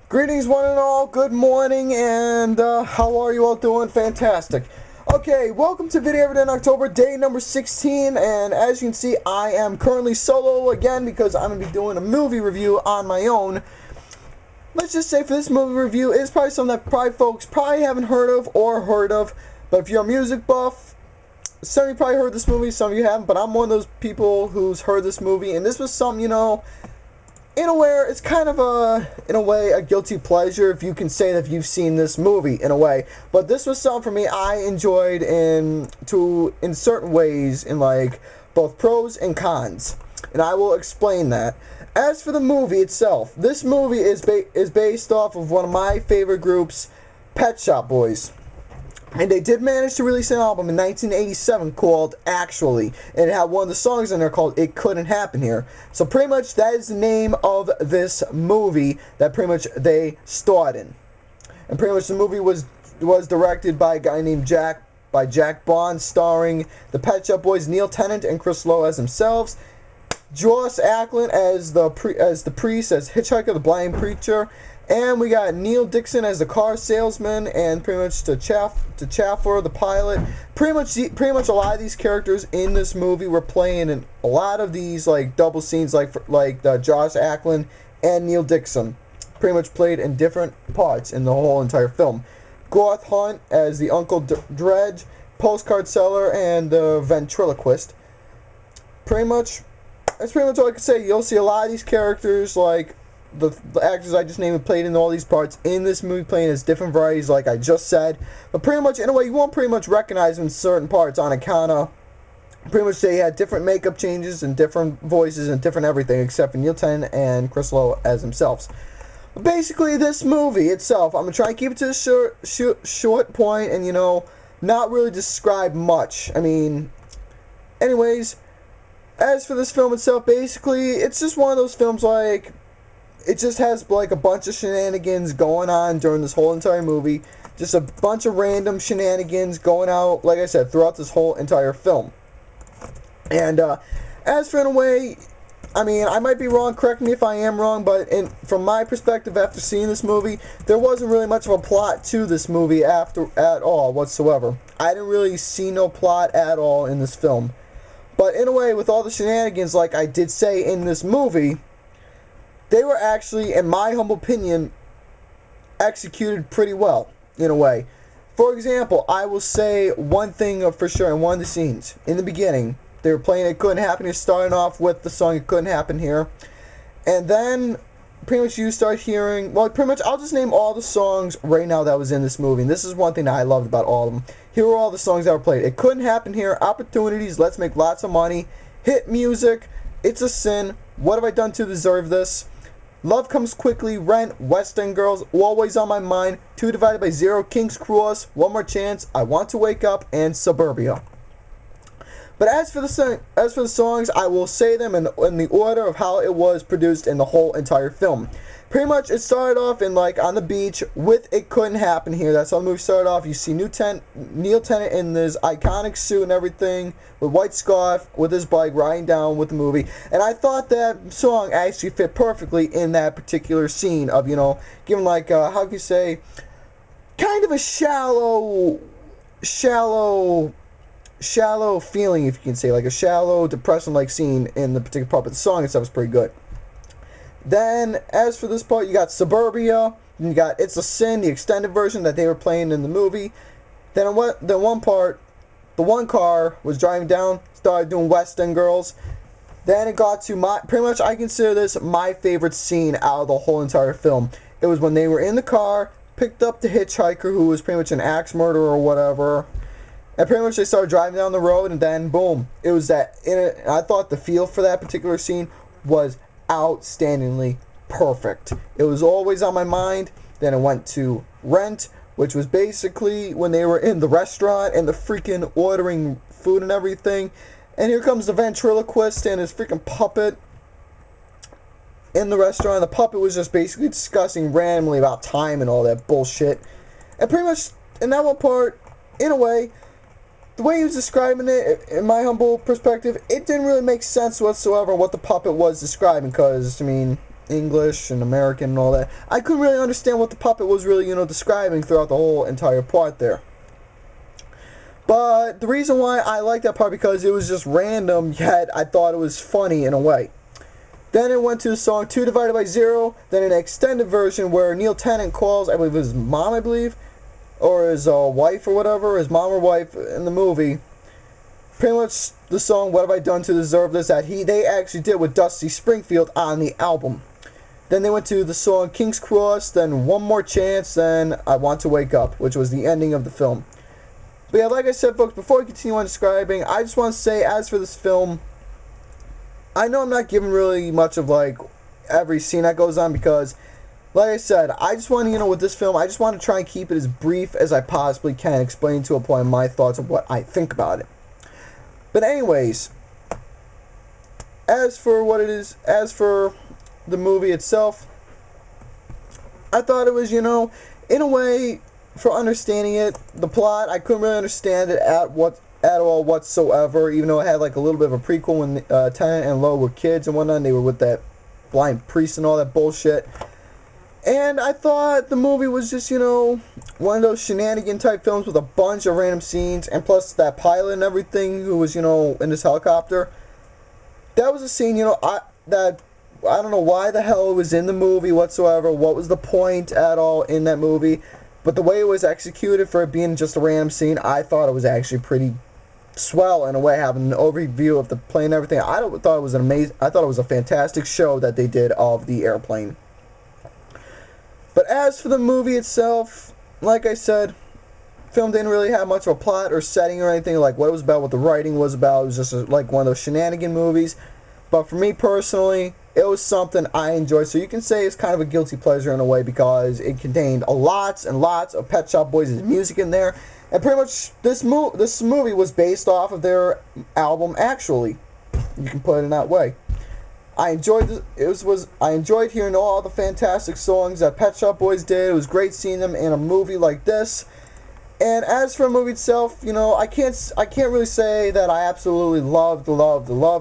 Greetings, one and all. Good morning, and how are you all doing? Fantastic. Okay, welcome to Video I in October, day number 16, and as you can see, I am currently solo again because I'm going to be doing a movie review on my own. Let's just say for this movie review, it's probably something that probably folks probably haven't heard of, but if you're a music buff, some of you probably heard this movie, some of you haven't, but I'm one of those people who's heard this movie, and this was something, in a way, it's kind of in a way, a guilty pleasure if you can say that you've seen this movie, in a way. But this was something for me I enjoyed in certain ways, in like both pros and cons. And I will explain that. As for the movie itself, this movie is based off of one of my favorite groups, Pet Shop Boys. And they did manage to release an album in 1987 called Actually. And it had one of the songs in there called It Couldn't Happen Here. So pretty much that is the name of this movie that pretty much they starred in. And pretty much the movie was directed by a guy named Jack Bond, starring the Pet Shop Boys, Neil Tennant and Chris Lowe as themselves, Joss Ackland as the priest, as Hitchhiker, the blind preacher, and we got Neil Dixon as the car salesman, and pretty much to Chaffer, the pilot. Pretty much a lot of these characters in this movie were playing in a lot of these like double scenes, like Joss Ackland and Neil Dixon. Pretty much played in different parts in the whole entire film. Garth Hunt as the Uncle Dredge, postcard seller, and the ventriloquist. That's pretty much all I can say. You'll see a lot of these characters, like the actors I just named, played in all these parts in this movie, playing as different varieties, like I just said. But pretty much, in a way, you won't pretty much recognize them in certain parts on account of pretty much they had different makeup changes and different voices and different everything, except for Neil Tennant and Chris Lowe as themselves. But basically, this movie itself, I'm gonna try and keep it to a short point, and not really describe much. I mean, anyways. As for this film itself, basically, it's just one of those films, like, it just has, like, a bunch of shenanigans going on during this whole entire movie. Just a bunch of random shenanigans going out, like I said, throughout this whole entire film. And, as for in a way, I mean, I might be wrong, correct me if I am wrong, but from my perspective, after seeing this movie, there wasn't really much of a plot to this movie at all, whatsoever. I didn't really see no plot at all in this film. But in a way, with all the shenanigans, like I did say in this movie, they were actually, in my humble opinion, executed pretty well, in a way. For example, I will say one thing for sure in one of the scenes. In the beginning, they were playing It Couldn't Happen Here, starting off with the song It Couldn't Happen Here. And then, pretty much you start hearing, well, pretty much, I'll just name all the songs right now that was in this movie. And this is one thing that I loved about all of them. Here are all the songs that were played. It Couldn't Happen Here, Opportunities, Let's Make Lots of Money, Hit Music, It's a Sin, What Have I Done to Deserve This, Love Comes Quickly, Rent, West End Girls, Always on My Mind, 2 Divided by 0, King's Cross, One More Chance, I Want to Wake Up, and Suburbia. But as for the songs, I will say them in the order of how it was produced in the whole entire film. Pretty much, it started off in on the beach with It Couldn't Happen Here. That's how the movie started off. You see Neil Tennant in this iconic suit and everything, with white scarf, with his bike, riding down with the movie. And I thought that song actually fit perfectly in that particular scene of giving how can you say, kind of a shallow feeling, if you can say, like a shallow, depressing scene in the particular part, but the song itself was pretty good. Then, as for this part, you got Suburbia, and you got It's a Sin, the extended version that they were playing in the movie. Then one part, the one car was driving down, started doing West End Girls. Then it got to pretty much I consider this my favorite scene out of the whole entire film. It was when they were in the car, picked up the hitchhiker, who was pretty much an axe murderer or whatever. And pretty much they started driving down the road, and then boom, it was that. I thought the feel for that particular scene was outstandingly perfect. It was Always on My Mind. Then it went to Rent, which was basically when they were in the restaurant and the freaking ordering food and everything. And here comes the ventriloquist and his freaking puppet in the restaurant. The puppet was just basically discussing randomly about time and all that bullshit. And pretty much in that one part, in a way, the way he was describing it, in my humble perspective, it didn't really make sense whatsoever what the puppet was describing, because, I mean, English and American and all that. I couldn't really understand what the puppet was really, describing throughout the whole entire part there. But the reason why I like that part, because it was just random, yet I thought it was funny in a way. Then it went to the song 2 divided by 0, then an extended version where Neil Tennant calls, I believe his mom, or his wife or whatever, his mom or wife in the movie. Pretty much the song What Have I Done to Deserve This that they actually did with Dusty Springfield on the album. Then they went to the song King's Cross, then One More Chance, then I Want to Wake Up, which was the ending of the film. But yeah, like I said, folks, before I continue on describing, I just want to say, as for this film, I know I'm not giving really much of, like, every scene that goes on, because, like I said, I just want to, with this film, I just want to try and keep it as brief as I possibly can, explain to a point my thoughts of what I think about it. But anyways, as for the movie itself, I thought it was, in a way, for understanding it, the plot, I couldn't really understand it at all whatsoever, even though it had like a little bit of a prequel when Tennant and Lo were kids and whatnot, and they were with that blind priest and all that bullshit. And I thought the movie was just, one of those shenanigan type films with a bunch of random scenes, and plus that pilot and everything who was, in this helicopter. That was a scene, I don't know why the hell it was in the movie whatsoever, what was the point at all in that movie, but the way it was executed for it being just a random scene, I thought it was actually pretty swell in a way, having an overview of the plane and everything. I thought it was a fantastic show that they did of the airplane. But as for the movie itself, like I said, film didn't really have much of a plot or setting or anything, like what it was about, what the writing was about. It was just like one of those shenanigan movies. But for me personally, it was something I enjoyed. So you can say it's kind of a guilty pleasure in a way, because it contained lots and lots of Pet Shop Boys' music in there. And pretty much this movie was based off of their album, Actually. You can put it in that way. I enjoyed I enjoyed hearing all the fantastic songs that Pet Shop Boys did. It was great seeing them in a movie like this. And as for the movie itself, I can't really say that I absolutely loved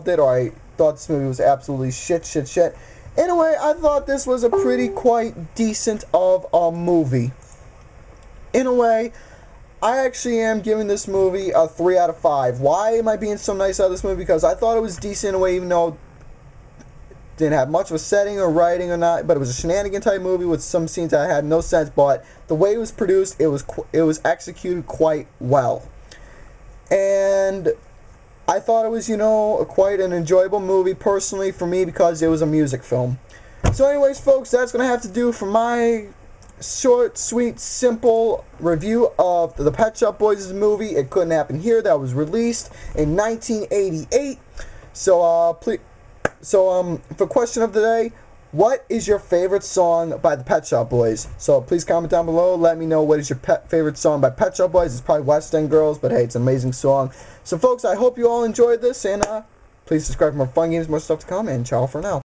it, or I thought this movie was absolutely shit. In a way, I thought this was a pretty quite decent of a movie. In a way, I actually am giving this movie a 3 out of 5. Why am I being so nice out of this movie? Because I thought it was decent in a way, even though didn't have much of a setting or writing or not, but it was a shenanigan type movie with some scenes that had no sense. But the way it was produced, it was executed quite well, and I thought it was quite an enjoyable movie personally for me, because it was a music film. So anyways, folks, that's gonna have to do for my short, sweet, simple review of the Pet Shop Boys movie. It Couldn't Happen Here, that was released in 1988. So for question of the day, what is your favorite song by the Pet Shop Boys? So please comment down below. Let me know what is your favorite song by Pet Shop Boys. It's probably West End Girls, but hey, it's an amazing song. So folks, I hope you all enjoyed this, and please subscribe for more fun games, more stuff to come, and ciao for now.